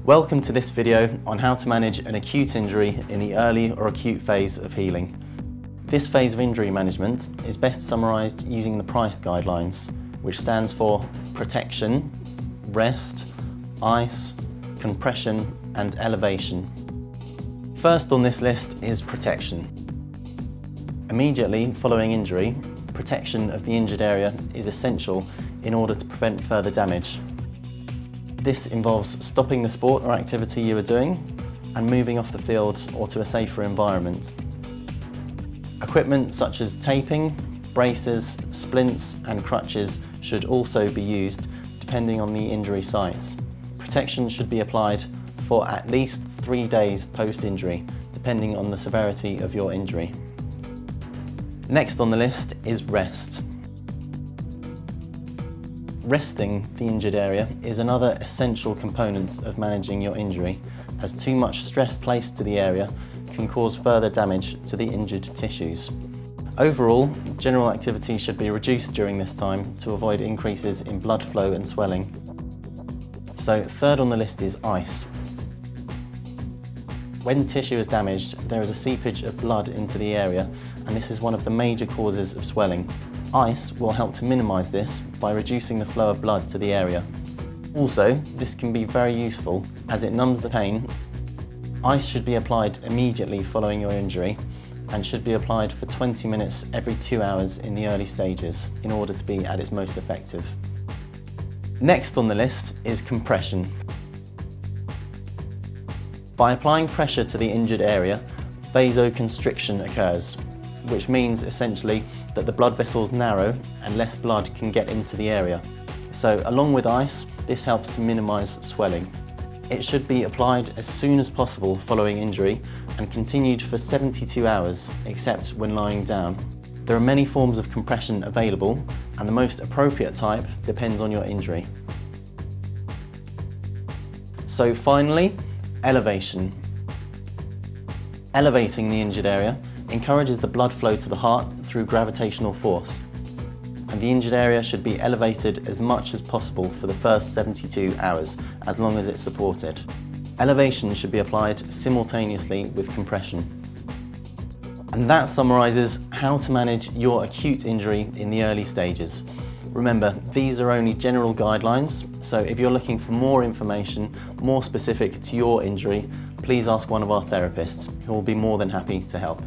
Welcome to this video on how to manage an acute injury in the early or acute phase of healing. This phase of injury management is best summarised using the PRICE guidelines, which stands for protection, rest, ice, compression and elevation. First on this list is protection. Immediately following injury, protection of the injured area is essential in order to prevent further damage. This involves stopping the sport or activity you are doing and moving off the field or to a safer environment. Equipment such as taping, braces, splints and crutches should also be used depending on the injury site. Protection should be applied for at least 3 days post-injury, depending on the severity of your injury. Next on the list is rest. Resting the injured area is another essential component of managing your injury, as too much stress placed to the area can cause further damage to the injured tissues. Overall, general activity should be reduced during this time to avoid increases in blood flow and swelling. So third on the list is ice. When tissue is damaged, there is a seepage of blood into the area, and this is one of the major causes of swelling. Ice will help to minimise this by reducing the flow of blood to the area. Also, this can be very useful as it numbs the pain. Ice should be applied immediately following your injury and should be applied for 20 minutes every 2 hours in the early stages in order to be at its most effective. Next on the list is compression. By applying pressure to the injured area, vasoconstriction occurs, which means essentially that the blood vessels narrow and less blood can get into the area. So along with ice, this helps to minimise swelling. It should be applied as soon as possible following injury and continued for 72 hours, except when lying down. There are many forms of compression available, and the most appropriate type depends on your injury. So finally, elevation. Elevating the injured area encourages the blood flow to the heart through gravitational force, and the injured area should be elevated as much as possible for the first 72 hours, as long as it's supported. Elevation should be applied simultaneously with compression. And that summarises how to manage your acute injury in the early stages. Remember, these are only general guidelines, so if you're looking for more information, more specific to your injury, please ask one of our therapists, who will be more than happy to help.